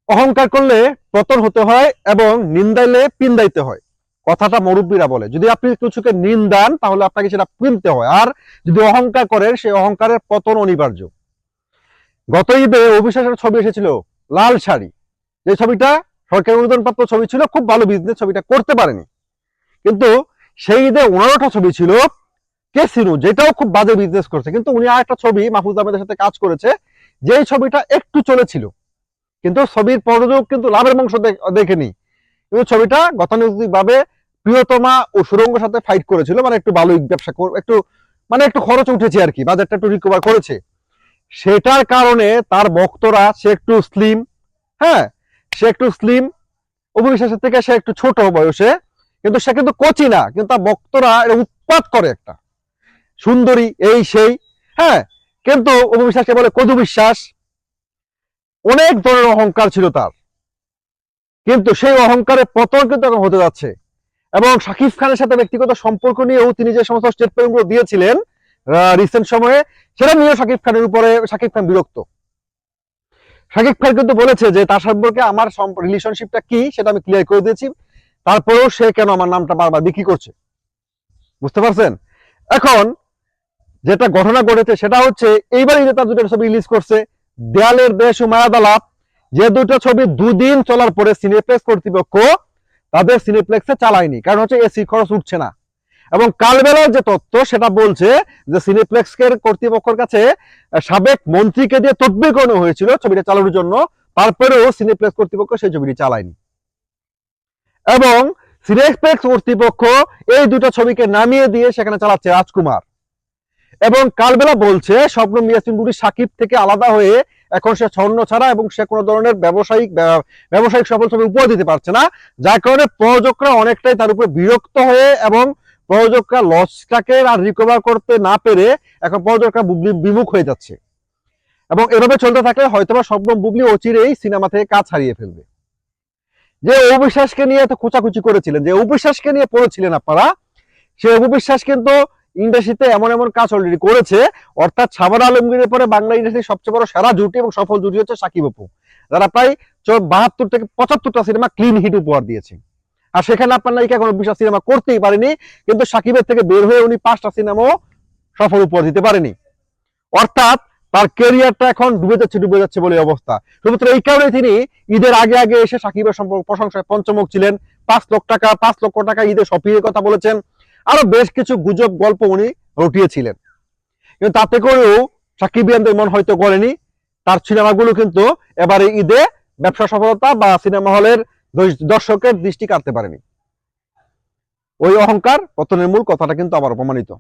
অহংকার করলে পতন হতে হয় এবং নিন্দাইলে পিন্দাইতে হয়, কথাটা মুরব্বীরা বলে। যদি আপনি কিছুকে নিন্দান তাহলে আপনাকে সেটা পিনতে হয়, আর যদি অহংকার করেন সেই অহংকারের পতন অনিবার্য। গত ঈদে অবিশ্বাসের ছবি এসেছিল, লাল শাড়ি, যে ছবিটা সরকারি অনুদানপ্রাপ্ত ছবি ছিল, খুব ভালো বিজনেস, ছবিটা করতে পারেনি। কিন্তু সেই ঈদে ওনার একটা ছবি ছিল কেসিনো, যেটাও খুব বাজে বিজনেস করছে। কিন্তু উনি আর একটা ছবি মাহফুজ আহমেদের সাথে কাজ করেছে, যেই ছবিটা একটু চলেছিল, কিন্তু ছবির প্রযোজক কিন্তু লাভের অংশ দেখেনি। কিন্তু ছবিটা গতানুগতিক ভাবে প্রিয়তমা ও সুরঙ্গের সাথে ফাইট করেছিল, মানে একটু ভালোই ব্যবসা একটু মানে একটু খরচ উঠেছে আর কি, বাজারটা একটু রিকভার করেছে। সেটার কারণে তার ভক্তরা, সে একটু স্লিম, হ্যাঁ সে একটু স্লিম, অবিশ্বাসের থেকে সে একটু ছোট বয়সে, কিন্তু সে কিন্তু কচি না, কিন্তু তার ভক্তরা উৎপাত করে একটা সুন্দরী এই সেই, হ্যাঁ। কিন্তু অবিশ্বাসকে বলে কদু বিশ্বাস, অনেক ধরনের অহংকার ছিল তার, কিন্তু সেই অহংকারের পতন কিন্তু এখন হতে যাচ্ছে। এবং শাকিব খানের সাথে ব্যক্তিগত সম্পর্ক নিয়েও তিনি যে সমস্ত স্টেটমেন্টগুলো দিয়েছিলেন রিসেন্ট সময়ে, সেটা নিয়ে শাকিব খানের উপরে শাকিব খান বিরক্ত। শাকিব খান কিন্তু বলেছে যে তার সম্পর্কে আমার রিলেশনশিপটা কি সেটা আমি ক্লিয়ার করে দিয়েছি, তারপরেও সে কেন আমার নামটা বারবার বিক্রি করছে, বুঝতে পারছেন? এখন যেটা ঘটনা ঘটেছে সেটা হচ্ছে, এইবারই যে তার দুটো ছবি রিলিজ করছে, দেয়ালের দেশ ও মায়াদালাপ, যে দুটো ছবি দুদিন চলার পরে সিনেপ্লেক্স কর্তৃপক্ষ তাদের সিনেপ্লেক্সে চালায়নি, কারণ হচ্ছে এসি খরচ উঠছে না। এবং কালবেলার যে তথ্য সেটা বলছে যে সিনেপ্লেক্সের কর্তৃপক্ষের কাছে সাবেক মন্ত্রীকে দিয়ে তদবির করানো হয়েছিল ছবিটা চালানোর জন্য, তারপরেও সিনেপ্লেক্স কর্তৃপক্ষ সেই ছবিটি চালায়নি। এবং সিনেপ্লেক্স কর্তৃপক্ষ এই দুটো ছবিকে নামিয়ে দিয়ে সেখানে চালাচ্ছে রাজকুমার। এবং কালবেলা বলছে শবনম ইয়াসমিন বুড়ি সাকিব থেকে আলাদা হয়ে এখন সে ছন্ন ছাড়া, এবং সে কোনো ধরনের ব্যবসায়িক সফল ছবি উপহার দিতে পারছে না, যার কারণে প্রযোজকরা অনেকটাই তার উপরে বিরক্ত হয়ে, এবং প্রযোজকরা লসটাকে আর রিকভার করতে না পেরে এখন প্রযোজকরা বিমুখ হয়ে যাচ্ছে। এবং এভাবে চলতে থাকলে হয়তোবা শবনম বুবলি অচিরেই সিনেমা থেকে কাজ হারিয়ে ফেলবে। যে অবিশ্বাসকে নিয়ে এত খোঁচাখুচি করেছিলেন, যে অবিশ্বাসকে নিয়ে পড়েছিলেন আপনারা, সে অবিশ্বাস কিন্তু ইন্ডাস্ট্রিতে এমন এমন কাজ অলরেডি করেছে, অর্থাৎ সাবার আলমগীরের পরে বাংলা ইন্ডাস্ট্রির সবচেয়ে বড় সেরা জুটি এবং সফল জুটি হচ্ছে সাকিব অপু, যারা প্রায় 72 থেকে 75টা সিনেমা ক্লিন হিট উপহার দিয়েছে। আর সেখানে আপনার নায়িকা কোনো বিশাল সিনেমা করতেই পারেনি, কিন্তু সাকিবের থেকে বের হয়ে উনি 5টা সিনেমাও সফল উপহার দিতে পারেনি। অর্থাৎ তার ক্যারিয়ারটা এখন ডুবে যাচ্ছে বলে অবস্থা। শুধুমাত্র এই কারণে তিনি ঈদের আগে আগে এসে সাকিবের প্রশংসায় পঞ্চমুখ ছিলেন, 5 লক্ষ টাকা ঈদে শপিংয়ের কথা বলেছেন, আরো বেশ কিছু গুজব গল্প উনি রটিয়েছিলেন। কিন্তু তাতে করেও সাকিবিয়ানদের মন হয়তো করেনি, তার সিনেমাগুলো কিন্তু এবারে ঈদে ব্যবসা সফলতা বা সিনেমা হলের দর্শকের দৃষ্টি কাটতে পারেনি। ওই অহংকার পতনের মূল কথাটা কিন্তু আবার প্রমাণিত।